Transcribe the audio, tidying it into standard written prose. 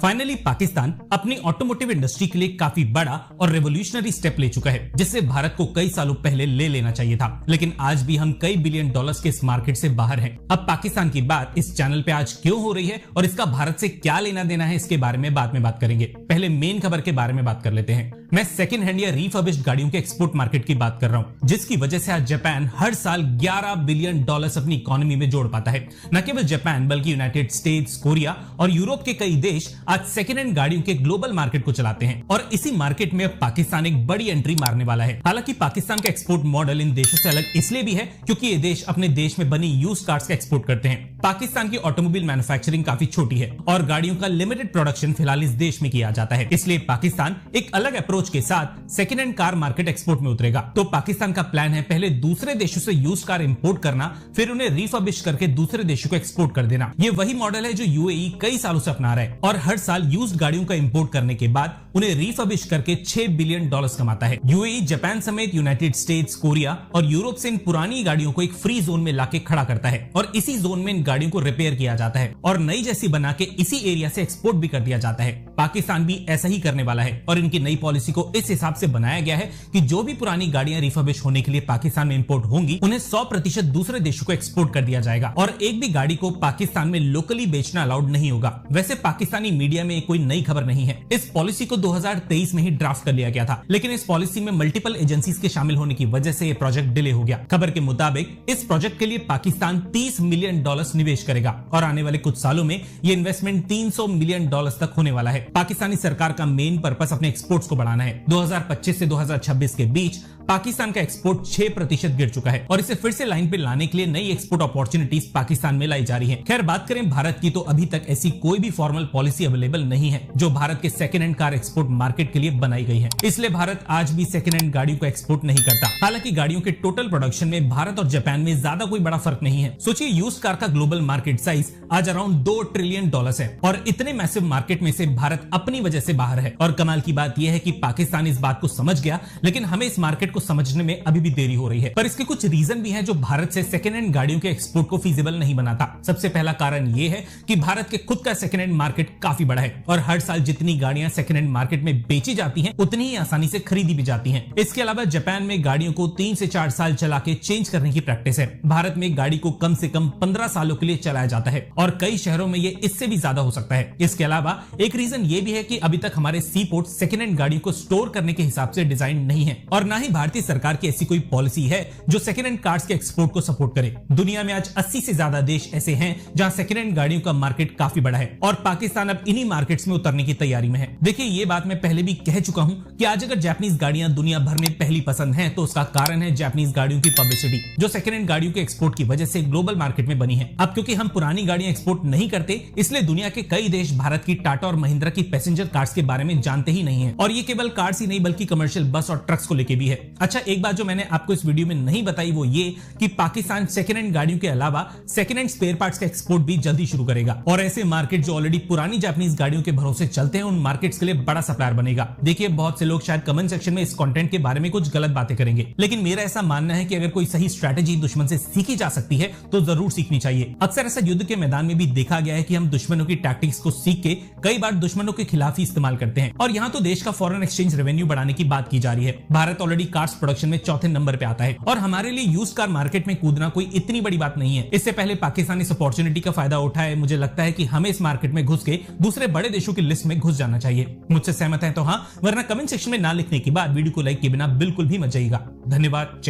Finally Pakistan अपनी automotive industry के लिए काफी बड़ा और रेवोल्यूशनरी स्टेप ले चुका है, जिससे भारत को कई सालों पहले ले लेना चाहिए था। लेकिन आज भी हम कई बिलियन डॉलर्स के इस मार्केट से बाहर हैं। अब पाकिस्तान की बात इस चैनल पे आज क्यों हो रही है और इसका भारत से क्या लेना देना है, इसके बारे में बाद में बात करेंगे। पहले मेन खबर के बारे में बात कर लेते हैं। मैं सेकंड हैंड या रिफर्बिश्ड गाड़ियों के एक्सपोर्ट मार्केट की बात कर रहा हूं, जिसकी वजह से आज जापान हर साल 11 बिलियन डॉलर्स अपनी इकोनॉमी में जोड़ पाता है। न केवल जापान बल्कि यूनाइटेड स्टेट्स, कोरिया और यूरोप के कई देश आज सेकंड हैंड गाड़ियों के ग्लोबल मार्केट को चलाते हैं और इसी मार्केट में अब पाकिस्तान एक बड़ी एंट्री मारने वाला है। हालांकि पाकिस्तान का एक्सपोर्ट मॉडल इन देशों से अलग इसलिए भी है क्योंकि ये देश अपने देश में बनी यूज्ड कार्स का एक्सपोर्ट करते हैं। पाकिस्तान की ऑटोमोबाइल मैन्युफैक्चरिंग काफी छोटी है और गाड़ियों का लिमिटेड प्रोडक्शन फिलहाल इस देश में किया जाता है। इसलिए पाकिस्तान एक अलग अप्रोच के साथ second hand car market export में उतरेगा। तो पाकिस्तान का प्लान है पहले दूसरे देशों से यूज्ड कार इंपोर्ट करना, फिर उन्हें रिफर्बिश करके दूसरे देशों को एक्सपोर्ट कर देना। ये वही मॉडल है जो यूएई कई सालों से अपना रहा है और हर साल यूज्ड गाड़ियों का इंपोर्ट करने के बाद उन्हें रिफर्बिश करके 6 बिलियन डॉलर्स कमाता है। यूएई जापान समेत यूनाइटेड स्टेट्स, कोरिया और यूरोप से इन पुरानी गाड़ियों को एक फ्री जोन में लाके खड़ा करता है और इसी जोन में इन गाड़ियों को रिपेयर किया जाता है और नई जैसी बना के इसी एरिया से एक्सपोर्ट भी कर दिया जाता है। पाकिस्तान भी ऐसा ही करने वाला है और इनकी नई पॉलिसी को इस हिसाब से बनाया गया है कि जो भी पुरानी गाड़ियां रिफर्बिश होने के लिए पाकिस्तान में इंपोर्ट होंगी, उन्हें 100% दूसरे देशों को एक्सपोर्ट कर दिया जाएगा और एक भी गाड़ी को पाकिस्तान में लोकली बेचना अलाउड नहीं होगा। वैसे पाकिस्तानी मीडिया में कोई नई खबर नहीं है। इस पॉलिसी को 2023 में ही ड्राफ्ट कर लिया गया था, लेकिन इस पॉलिसी में मल्टीपल एजेंसीज के शामिल होने की वजह से यह प्रोजेक्ट डिले हो गया। खबर के मुताबिक इस प्रोजेक्ट के लिए पाकिस्तान 30 मिलियन डॉलर्स निवेश करेगा और आने वाले कुछ सालों में यह इन्वेस्टमेंट 300 मिलियन डॉलर्स तक होने वाला है। पाकिस्तानी सरकार का मेन पर्पस अपने एक्सपोर्ट्स को बढ़ाना है। 2025 से 2026 के बीच पाकिस्तान का एक्सपोर्ट 6% गिर चुका है और इसे फिर से लाइन पे लाने के लिए नई एक्सपोर्ट अपॉर्चुनिटीज पाकिस्तान में लाई जा रही है। खैर, बात करें भारत की तो अभी तक ऐसी कोई भी फॉर्मल पॉलिसी अवेलेबल नहीं है जो भारत के second hand car export market के लिए बनाई गई है। इसलिए भारत आज भी सेकंड हैंड गाड़ियों को एक्सपोर्ट नहीं करता। हालांकि गाड़ियों के टोटल प्रोडक्शन में भारत और जापान में ज्यादा कोई बड़ा फर्क नहीं है। सोचिए, यूज्ड कार का ग्लोबल मार्केट साइज आज अराउंड 2 ट्रिलियन डॉलर्स है और इतने मैसिव मार्केट में से भारत अपनी वजह से बाहर है। और कमाल की बात यह है कि पाकिस्तान इस बात को समझ गया, लेकिन हमें इस मार्केट को समझने में अभी भी देरी हो रही है। पर इसके कुछ रीजन भी हैं जो भारत से सेकंड हैंड गाड़ियों के एक्सपोर्ट को फीजिबल नहीं बनाता। सबसे पहला कारण यह है कि भारत के खुद का सेकंड हैंड मार्केट काफी बड़ा है और हर साल जितनी गाड़ियां सेकंड हैंड मार्केट में बेची जाती हैं, उतनी ही आसानी से खरीदी भी जाती हैं। इसके अलावा जापान में गाड़ियों को 3 से 4 साल चला के चेंज करने की प्रैक्टिस है। भारत में गाड़ी को कम से कम 15 सालों के लिए चलाया जाता है और कई शहरों में ये इससे भी ज्यादा हो सकता है। इसके अलावा एक रीजन ये भी है कि अभी तक हमारे सी पोर्ट सेकंड हैंड गाड़ियों को स्टोर करने के हिसाब से डिजाइन नहीं है और ना ही भारतीय सरकार की ऐसी कोई पॉलिसी है जो सेकंड हैंड कार्स के एक्सपोर्ट को सपोर्ट करे। दुनिया में आज 80 से ज्यादा देश ऐसे हैं जहां सेकंड हैंड गाड़ियों का मार्केट काफी बड़ा है और पाकिस्तान अब इन्हीं मार्केट्स में उतरने की तैयारी में है। देखिए, ये बात मैं पहले भी कह चुका हूं कि आज अगर जापानीज गाड़ियां दुनिया भर में पहली पसंद हैं, तो उसका कारण है जापानीज गाड़ियों की पब्लिसिटी, जो सेकंड हैंड गाड़ियों के एक्सपोर्ट की वजह से ग्लोबल मार्केट में बनी है। अब क्योंकि हम पुरानी गाड़ियां एक्सपोर्ट नहीं करते, इसलिए दुनिया के कई देश भारत की टाटा और महिंद्रा की पैसेंजर कार्स के बारे में जानते ही नहीं है और ये केवल कार्स ही नहीं बल्कि कमर्शियल बस और ट्रक्स को लेके भी है। अच्छा, एक बात जो मैंने आपको इस वीडियो में नहीं बताई वो ये कि पाकिस्तान सेकंड हैंड गाड़ियों के अलावा सेकंड हैंड स्पेयर पार्ट्स का एक्सपोर्ट भी जल्दी शुरू करेगा और ऐसे मार्केट जो ऑलरेडी पुरानी जापानीज गाड़ियों के भरोसे चलते हैं, उन मार्केट्स के लिए बड़ा सप्लायर बनेगा। देखिए, बहुत से लोग शायद कमेंट सेक्शन में इस कंटेंट के बारे में कुछ गलत बातें करेंगे, लेकिन मेरा ऐसा मानना है कि अगर कोई सही स्ट्रेटेजी दुश्मन से सीखी जा सकती है तो जरूर सीखनी चाहिए। अक्सर ऐसा युद्ध के मैदान में भी देखा गया है कि हम दुश्मनों की टैक्टिक्स को सीख के कई बार दुश्मनों के खिलाफ ही इस्तेमाल करते हैं और यहाँ तो देश का फॉरेन एक्सचेंज रेवेन्यू बढ़ाने की बात की जा रही है। भारत ऑलरेडी कार्स प्रोडक्शन में चौथे नंबर पे आता है और हमारे लिए यूज्ड कार मार्केट में कूदना कोई इतनी बड़ी बात नहीं है। इससे पहले पाकिस्तान इस अपॉर्चुनिटी का फायदा उठाए, मुझे लगता है कि हमें इस मार्केट में घुस के दूसरे बड़े देशों की लिस्ट में घुस जाना चाहिए। मुझसे सहमत है तो हाँ, वरना कमेंट सेक्शन में ना लिखने के बाद वीडियो को लाइक किए बिना बिल्कुल भी मत जाइएगा। धन्यवाद। जय हिंद।